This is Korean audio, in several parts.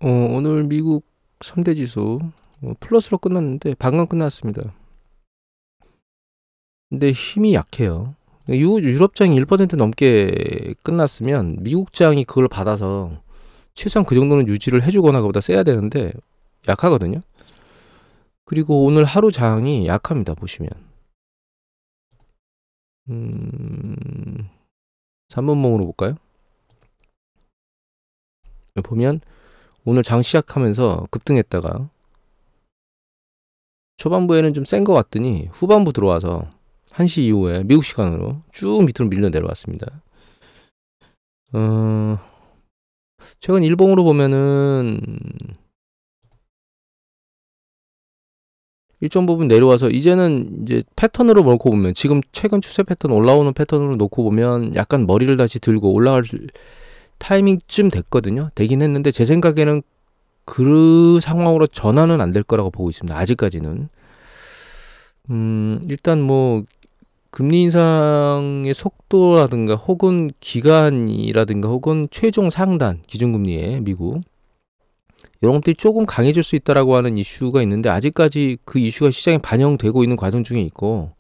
오늘 미국 3대 지수 플러스로 끝났는데 방금 끝났습니다. 근데 힘이 약해요. 유럽장이 1% 넘게 끝났으면 미국장이 그걸 받아서 최소한 그 정도는 유지를 해주거나 그보다 세야 되는데 약하거든요. 그리고 오늘 하루 장이 약합니다. 보시면 3분봉으로 볼까요? 보면 오늘 장 시작하면서 급등했다가 초반부에는 좀 센 것 같더니 후반부 들어와서 1시 이후에 미국 시간으로 쭉 밑으로 밀려 내려왔습니다. 최근 일봉으로 보면은 일정 부분 내려와서 이제는 이제 패턴으로 놓고 보면 지금 최근 추세 패턴 올라오는 패턴으로 놓고 보면 약간 머리를 다시 들고 올라갈 타이밍쯤 됐거든요. 되긴 했는데 제 생각에는 그 상황으로 전환은 안 될 거라고 보고 있습니다. 아직까지는. 일단 뭐 금리 인상의 속도라든가 혹은 기간이라든가 혹은 최종 상단 기준금리의 미국 이런 것들이 조금 강해질 수 있다라고 하는 이슈가 있는데 아직까지 그 이슈가 시장에 반영되고 있는 과정 중에 있고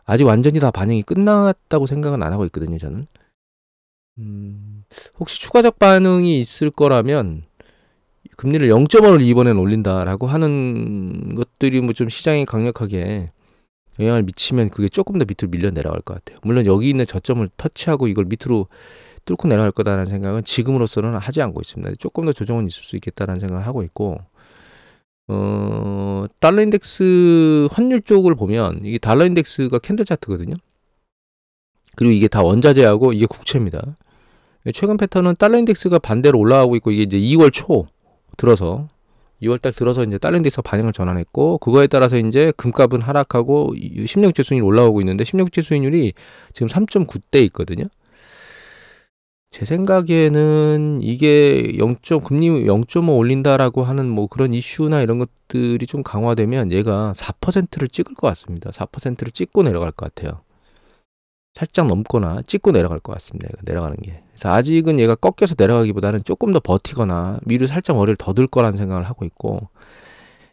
아직 완전히 다 반영이 끝났다고 생각은 안 하고 있거든요. 저는 혹시 추가적 반응이 있을 거라면 금리를 0.5를 이번엔 올린다라고 하는 것들이 뭐 좀 시장에 강력하게 영향을 미치면 그게 조금 더 밑으로 밀려 내려갈 것 같아요. 물론 여기 있는 저점을 터치하고 이걸 밑으로 뚫고 내려갈 거다라는 생각은 지금으로서는 하지 않고 있습니다. 조금 더 조정은 있을 수 있겠다라는 생각을 하고 있고 달러 인덱스 환율 쪽을 보면 이게 달러 인덱스가 캔들 차트거든요. 그리고 이게 다 원자재하고 이게 국채입니다. 최근 패턴은 달러 인덱스가 반대로 올라가고 있고 이게 이제 2월 초 들어서 2월달 들어서 이제 달러 인덱스가 반영을 전환했고 그거에 따라서 이제 금값은 하락하고 10년국채 수익률이 올라오고 있는데 10년국채 수익률이 지금 3.9대 있거든요. 제 생각에는 이게 금리 0.5 올린다라고 하는 뭐 그런 이슈나 이런 것들이 좀 강화되면 얘가 4%를 찍을 것 같습니다. 4%를 찍고 내려갈 것 같아요. 살짝 넘거나 찍고 내려갈 것 같습니다. 내려가는 게. 그래서 아직은 얘가 꺾여서 내려가기보다는 조금 더 버티거나 위로 살짝 머리를 더 들 거라는 생각을 하고 있고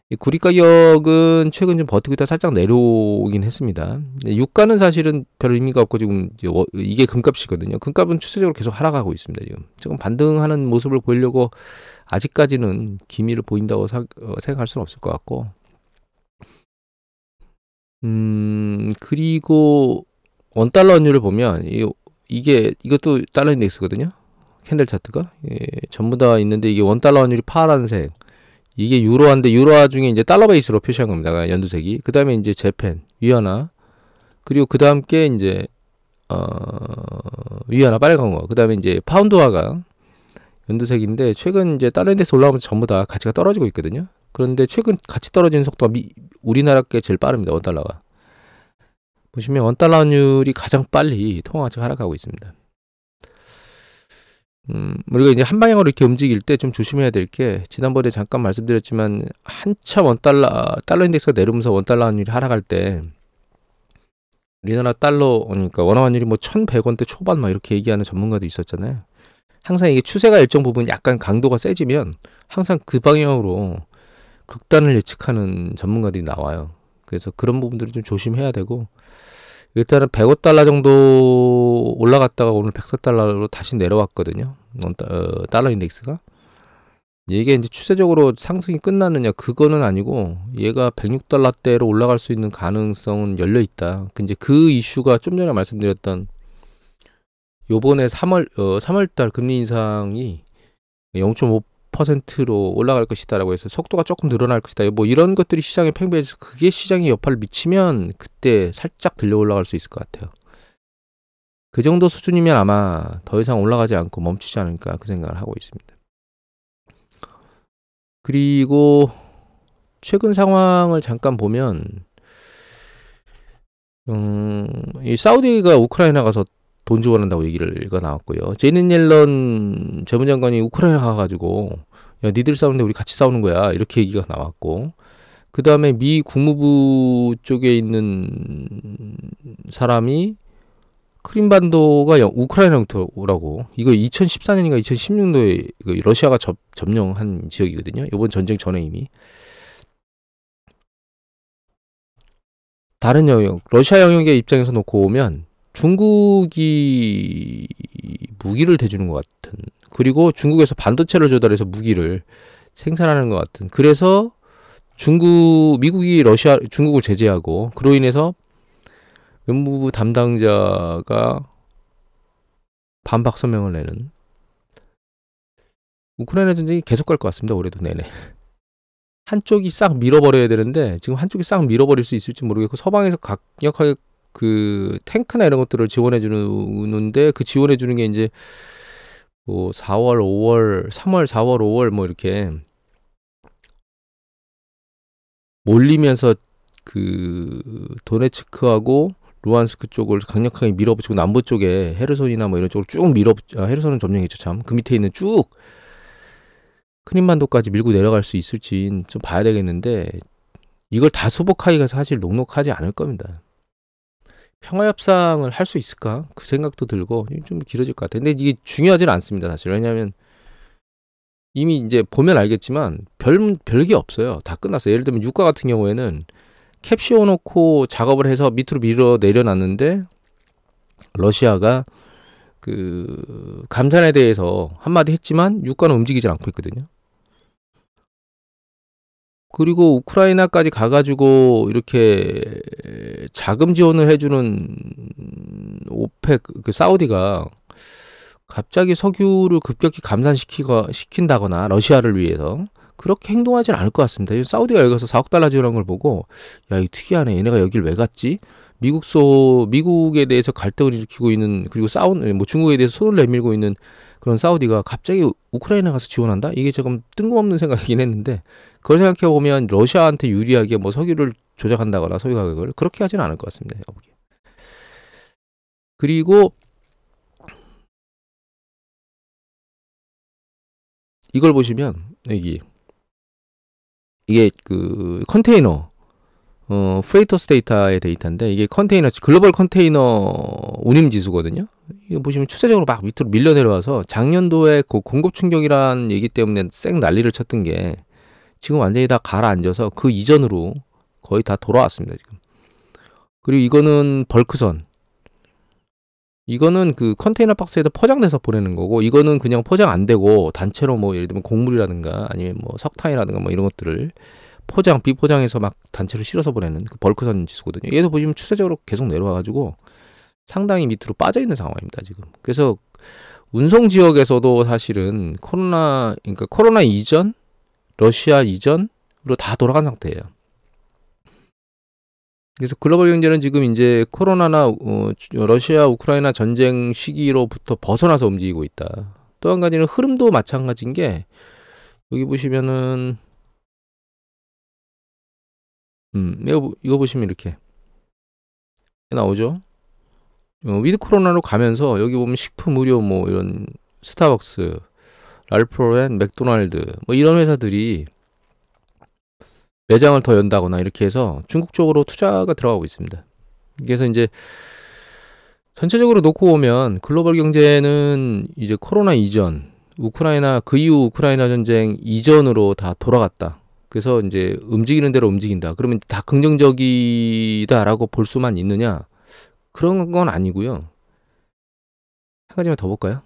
이 구리 가격은 최근 좀 버티고 있다 살짝 내려오긴 했습니다. 유가는 사실은 별 의미가 없고 지금 이게 금값이거든요. 금값은 추세적으로 계속 하락하고 있습니다. 지금 반등하는 모습을 보이려고 아직까지는 기미를 보인다고 생각할 수는 없을 것 같고 그리고 원달러 환율을 보면 이것도 달러 인덱스거든요. 캔들 차트가 전부 다 있는데 이게 원달러 환율이 파란색 이게 유로화인데 유로화 중에 이제 달러 베이스로 표시한 겁니다. 연두색이. 그 다음에 이제 재팬, 위안화. 그리고 그 다음 게 이제, 위안화 빨간 거. 그 다음에 이제 파운드화가 연두색인데, 최근 이제 달러 인덱스 올라오면서 전부 다 가치가 떨어지고 있거든요. 그런데 최근 가치 떨어지는 속도가 우리나라 게 제일 빠릅니다. 원달러가. 보시면 원달러 환율이 가장 빨리 통화 가치가 하락하고 있습니다. 우리가 이제 한 방향으로 이렇게 움직일 때 좀 조심해야 될 게, 지난번에 잠깐 말씀드렸지만, 한참 달러 인덱스가 내려오면서 원달러 환율이 하락할 때, 우리나라 달러, 그러니까 원화 환율이 뭐 1100원대 초반 막 이렇게 얘기하는 전문가도 있었잖아요. 항상 이게 추세가 일정 부분 약간 강도가 세지면, 항상 그 방향으로 극단을 예측하는 전문가들이 나와요. 그래서 그런 부분들을 좀 조심해야 되고, 일단은 105달러 정도 올라갔다가 오늘 104달러로 다시 내려왔거든요. 달러 인덱스가. 이게 이제 추세적으로 상승이 끝났느냐 그거는 아니고 얘가 106달러대로 올라갈 수 있는 가능성은 열려 있다. 이제 그 이슈가 좀 전에 말씀드렸던 요번에 3월달 금리 인상이 0.5%로 올라갈 것이다라고 해서 속도가 조금 늘어날 것이다. 뭐 이런 것들이 시장에 팽배해서 그게 시장에 여파를 미치면 그때 살짝 들려 올라갈 수 있을 것 같아요. 그 정도 수준이면 아마 더 이상 올라가지 않고 멈추지 않을까 그 생각을 하고 있습니다. 그리고 최근 상황을 잠깐 보면 이 사우디가 우크라이나 가서 돈 지원한다고 얘기가 나왔고요. 제닛 옐런 재무장관이 우크라이나 가가지고 야 니들 싸우는데 우리 같이 싸우는 거야 이렇게 얘기가 나왔고 그 다음에 미 국무부 쪽에 있는 사람이 크림반도가 우크라이나 영토라고. 이거 2014년인가 2016년도에 러시아가 점령한 지역이거든요. 이번 전쟁 전에 이미. 다른 영역, 러시아 영역의 입장에서 놓고 오면 중국이 무기를 대주는 것 같은, 그리고 중국에서 반도체를 조달해서 무기를 생산하는 것 같은. 그래서 미국이 중국을 제재하고, 그로 인해서 외무부 담당자가 반박 성명을 내는. 우크라이나 전쟁이 계속 갈 것 같습니다. 올해도 내내. 한쪽이 싹 밀어버려야 되는데 지금 한쪽이 싹 밀어버릴 수 있을지 모르겠고, 서방에서 강력하게 그 탱크나 이런 것들을 지원해 주는데, 그 지원해 주는 게 이제 뭐 4월, 5월, 3월, 4월, 5월 뭐 이렇게 몰리면서 그 도네츠크하고 루안스크 쪽을 강력하게 밀어붙이고, 남부 쪽에 헤르손이나 뭐 이런 쪽으로 쭉 헤르손은 점령했죠. 참 그 밑에 있는 쭉 크림반도까지 밀고 내려갈 수 있을지 좀 봐야 되겠는데, 이걸 다 수복하기가 사실 녹록하지 않을 겁니다. 평화협상을 할 수 있을까? 그 생각도 들고 좀 길어질 것 같아요. 근데 이게 중요하지는 않습니다, 사실. 왜냐하면 이미 이제 보면 알겠지만 별게 없어요. 다 끝났어요. 예를 들면 유가 같은 경우에는 캡 씌워놓고 작업을 해서 밑으로 밀어 내려놨는데, 러시아가 그 감산에 대해서 한마디 했지만 유가는 움직이질 않고 있거든요. 그리고 우크라이나까지 가가지고 이렇게 자금 지원을 해주는 오펙, 그 사우디가 갑자기 석유를 급격히 감산시킨다거나 러시아를 위해서 그렇게 행동하진 않을 것 같습니다. 사우디가 여기 가서 4억 달러 지원한 걸 보고, 야, 이 특이하네. 얘네가 여길 왜 갔지? 미국에 대해서 갈등을 일으키고 있는, 그리고 뭐 중국에 대해서 손을 내밀고 있는 그런 사우디가 갑자기 우크라이나 가서 지원한다? 이게 조금 뜬금없는 생각이긴 했는데, 그걸 생각해 보면 러시아한테 유리하게 뭐 석유를 조작한다거나 석유 가격을 그렇게 하진 않을 것 같습니다. 그리고 이걸 보시면 이게 그 컨테이너 프레이토스 데이터의 데이터인데, 이게 글로벌 컨테이너 운임 지수거든요. 이거 보시면 추세적으로 막 밑으로 밀려 내려와서 작년도에 그 공급 충격이란 얘기 때문에 쌩 난리를 쳤던 게 지금 완전히 다 가라앉아서 그 이전으로 거의 다 돌아왔습니다, 지금. 그리고 이거는 벌크선. 이거는 그 컨테이너 박스에다 포장돼서 보내는 거고, 이거는 그냥 포장 안 되고 단체로 뭐 예를 들면 곡물이라든가 아니면 뭐 석탄이라든가 뭐 이런 것들을 비포장해서 막 단체로 실어서 보내는 그 벌크선 지수거든요. 얘도 보시면 추세적으로 계속 내려와가지고 상당히 밑으로 빠져 있는 상황입니다, 지금. 그래서 운송 지역에서도 사실은 그러니까 코로나 이전, 러시아 이전으로 다 돌아간 상태예요. 그래서 글로벌 경제는 지금 이제 코로나나 러시아 우크라이나 전쟁 시기로부터 벗어나서 움직이고 있다. 또 한 가지는 흐름도 마찬가지인 게, 여기 보시면은 이거 보시면 이렇게 나오죠. 위드 코로나로 가면서 여기 보면 식품, 의료, 뭐 이런 스타벅스, 랄프로렌, 맥도날드 뭐 이런 회사들이 매장을 더 연다거나 이렇게 해서 중국 쪽으로 투자가 들어가고 있습니다. 그래서 이제 전체적으로 놓고 보면 글로벌 경제는 이제 코로나 이전, 그 이후 우크라이나 전쟁 이전으로 다 돌아갔다. 그래서 이제 움직이는 대로 움직인다. 그러면 다 긍정적이다라고 볼 수만 있느냐? 그런 건 아니고요. 한 가지만 더 볼까요?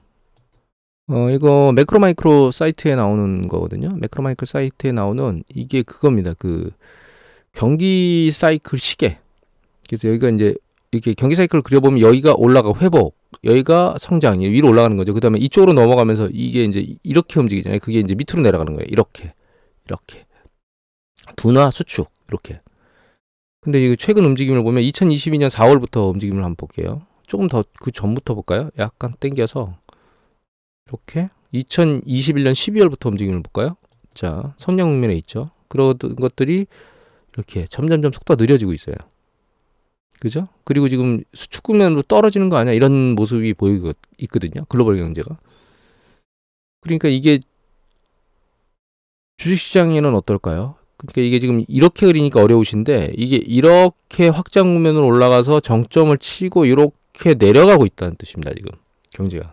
이거 매크로마이크로 사이트에 나오는 거거든요. 매크로마이크로 사이트에 나오는 이게 그겁니다. 그 경기 사이클 시계. 그래서 여기가 이제 이렇게 경기 사이클을 그려보면 여기가 올라가 회복, 여기가 성장, 위로 올라가는 거죠. 그 다음에 이쪽으로 넘어가면서 이게 이제 이렇게 움직이잖아요. 그게 이제 밑으로 내려가는 거예요. 이렇게. 둔화, 수축, 이렇게. 근데 이거 최근 움직임을 보면 2022년 4월부터 움직임을 한번 볼게요. 조금 더 그 전부터 볼까요? 약간 땡겨서 이렇게 2021년 12월부터 움직임을 볼까요? 자, 성장 국면에 있죠. 그런 것들이 이렇게 점점점 속도가 느려지고 있어요. 그죠? 그리고 지금 수축 국면으로 떨어지는 거 아니야? 이런 모습이 보이고 있거든요. 글로벌 경제가. 그러니까 이게 주식시장에는 어떨까요? 그러니까 이게 지금 이렇게 그리니까 어려우신데, 이게 이렇게 확장 국면으로 올라가서 정점을 치고 이렇게 이렇게 내려가고 있다는 뜻입니다. 지금 경제가.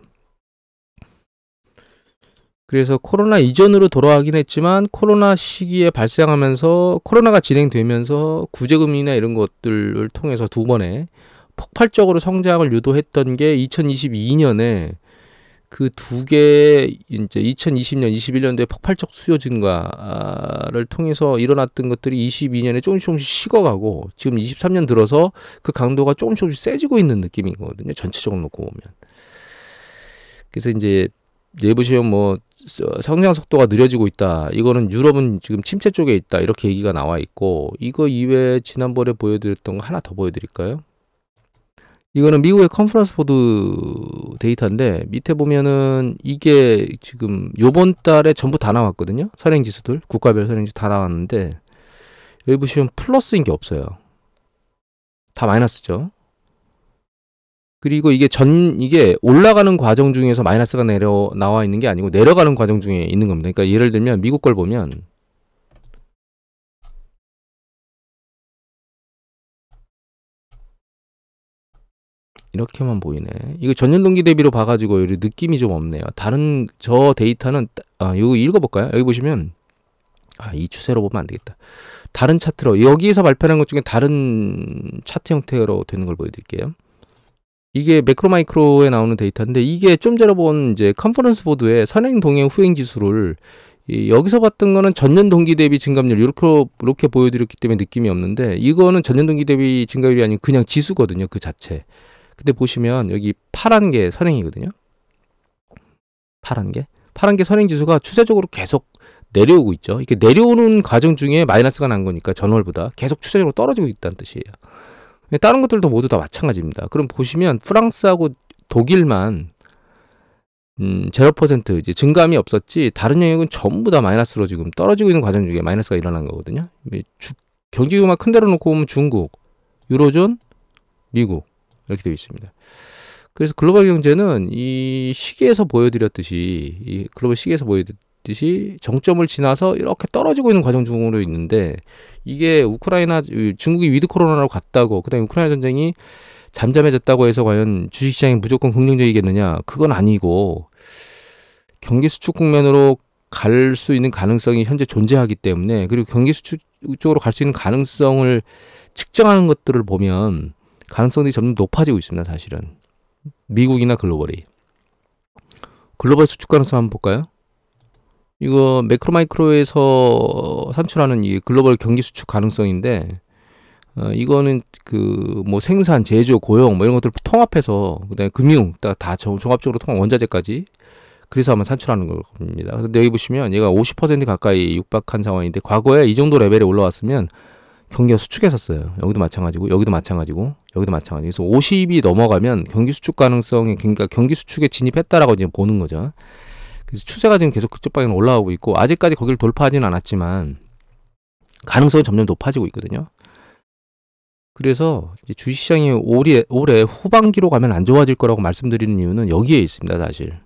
그래서 코로나 이전으로 돌아가긴 했지만 코로나 시기에 발생하면서 코로나가 진행되면서 구제금리나 이런 것들을 통해서 두 번에 폭발적으로 성장을 유도했던 게 2022년에 그 두 개 이제 2020년, 21년도에 폭발적 수요 증가를 통해서 일어났던 것들이 22년에 조금씩 식어가고 지금 23년 들어서 그 강도가 조금씩 세지고 있는 느낌인 거거든요. 전체적으로 놓고 보면. 그래서 이제 내부시험 뭐 성장 속도가 느려지고 있다. 이거는 유럽은 지금 침체 쪽에 있다. 이렇게 얘기가 나와 있고 이거 이외에 지난번에 보여드렸던 거 하나 더 보여드릴까요? 이거는 미국의 컨퍼런스 보드 데이터인데 밑에 보면은 이게 지금 요번 달에 전부 다 나왔거든요. 선행지수들 국가별 선행지수 다 나왔는데 여기 보시면 플러스인 게 없어요. 다 마이너스죠. 그리고 이게 올라가는 과정 중에서 마이너스가 나와 있는 게 아니고 내려가는 과정 중에 있는 겁니다. 그러니까 예를 들면 미국 걸 보면 이렇게만 보이네. 이거 전년 동기 대비로 봐가지고 느낌이 좀 없네요. 다른 저 데이터는 이거 읽어볼까요? 여기 보시면 이 추세로 보면 안 되겠다. 다른 차트로 여기에서 발표한 것 중에 다른 차트 형태로 되는 걸 보여드릴게요. 이게 매크로 마이크로에 나오는 데이터인데 이게 좀 전에 본 이제 컨퍼런스 보드의 선행 동행 후행 지수를 여기서 봤던 거는 전년 동기 대비 증감률 이렇게 보여드렸기 때문에 느낌이 없는데 이거는 전년 동기 대비 증가율이 아니고 그냥 지수거든요. 그 자체. 근데 보시면 여기 파란 게 선행이거든요. 파란 게 선행 지수가 추세적으로 계속 내려오고 있죠. 이렇게 내려오는 과정 중에 마이너스가 난 거니까 전월보다 계속 추세적으로 떨어지고 있다는 뜻이에요. 다른 것들도 모두 다 마찬가지입니다. 그럼 보시면 프랑스하고 독일만 0% 이제 증감이 없었지 다른 영역은 전부 다 마이너스로 지금 떨어지고 있는 과정 중에 마이너스가 일어난 거거든요. 경제 규모가 큰 데로 놓고 보면 중국, 유로존, 미국 이렇게 되어 있습니다. 그래서 글로벌 경제는 이 시계에서 보여드렸듯이 정점을 지나서 이렇게 떨어지고 있는 과정 중으로 있는데 이게 중국이 위드 코로나로 갔다고 그다음에 우크라이나 전쟁이 잠잠해졌다고 해서 과연 주식시장이 무조건 긍정적이겠느냐? 그건 아니고 경기 수축 국면으로 갈 수 있는 가능성이 현재 존재하기 때문에 그리고 경기 수축 쪽으로 갈 수 있는 가능성을 측정하는 것들을 보면 가능성이 점점 높아지고 있습니다. 사실은 미국이나 글로벌이 글로벌 수축 가능성 한번 볼까요? 이거 매크로 마이크로에서 산출하는 이 글로벌 경기 수축 가능성인데 이거는 그 뭐 생산, 제조, 고용 뭐 이런 것들을 통합해서 그다음에 금융 다 종합적으로 통합 원자재까지 그래서 아마 산출하는 겁니다. 근데 여기 보시면 얘가 50% 가까이 육박한 상황인데 과거에 이 정도 레벨에 올라왔으면 경기가 수축했었어요. 여기도 마찬가지고 여기도 마찬가지고 여기도 마찬가지. 그래서 50이 넘어가면 경기 수축 가능성이 그러니까 경기 수축에 진입했다라고 이제 보는 거죠. 그래서 추세가 지금 계속 그쪽 방향으로 올라오고 있고 아직까지 거기를 돌파하지는 않았지만 가능성이 점점 높아지고 있거든요. 그래서 이제 주식시장이 올해 후반기로 가면 안 좋아질 거라고 말씀드리는 이유는 여기에 있습니다. 사실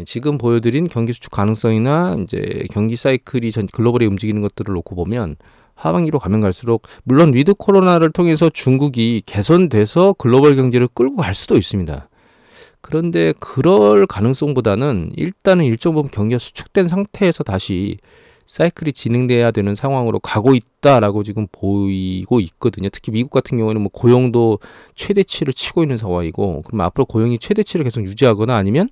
지금 보여드린 경기 수축 가능성이나 이제 경기 사이클이 글로벌에 움직이는 것들을 놓고 보면 하반기로 가면 갈수록 물론 위드 코로나를 통해서 중국이 개선돼서 글로벌 경제를 끌고 갈 수도 있습니다. 그런데 그럴 가능성보다는 일단은 일정 부분 경기가 수축된 상태에서 다시 사이클이 진행돼야 되는 상황으로 가고 있다라고 지금 보이고 있거든요. 특히 미국 같은 경우에는 뭐 고용도 최대치를 치고 있는 상황이고 그럼 앞으로 고용이 최대치를 계속 유지하거나 아니면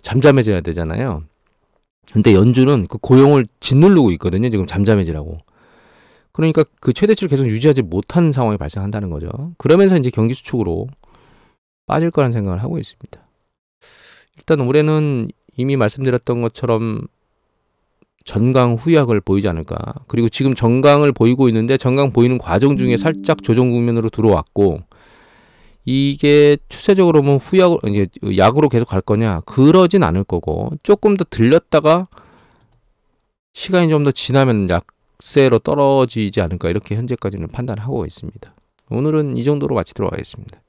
잠잠해져야 되잖아요. 근데 연준은 그 고용을 짓누르고 있거든요. 지금 잠잠해지라고. 그러니까 그 최대치를 계속 유지하지 못한 상황이 발생한다는 거죠. 그러면서 이제 경기 수축으로 빠질 거라는 생각을 하고 있습니다. 일단 올해는 이미 말씀드렸던 것처럼 전강 후약을 보이지 않을까. 그리고 지금 전강을 보이고 있는데 전강 보이는 과정 중에 살짝 조정 국면으로 들어왔고 이게 추세적으로 보면 이제 약으로 계속 갈 거냐? 그러진 않을 거고 조금 더 들렸다가 시간이 좀 더 지나면 약세로 떨어지지 않을까 이렇게 현재까지는 판단하고 있습니다. 오늘은 이 정도로 마치도록 하겠습니다.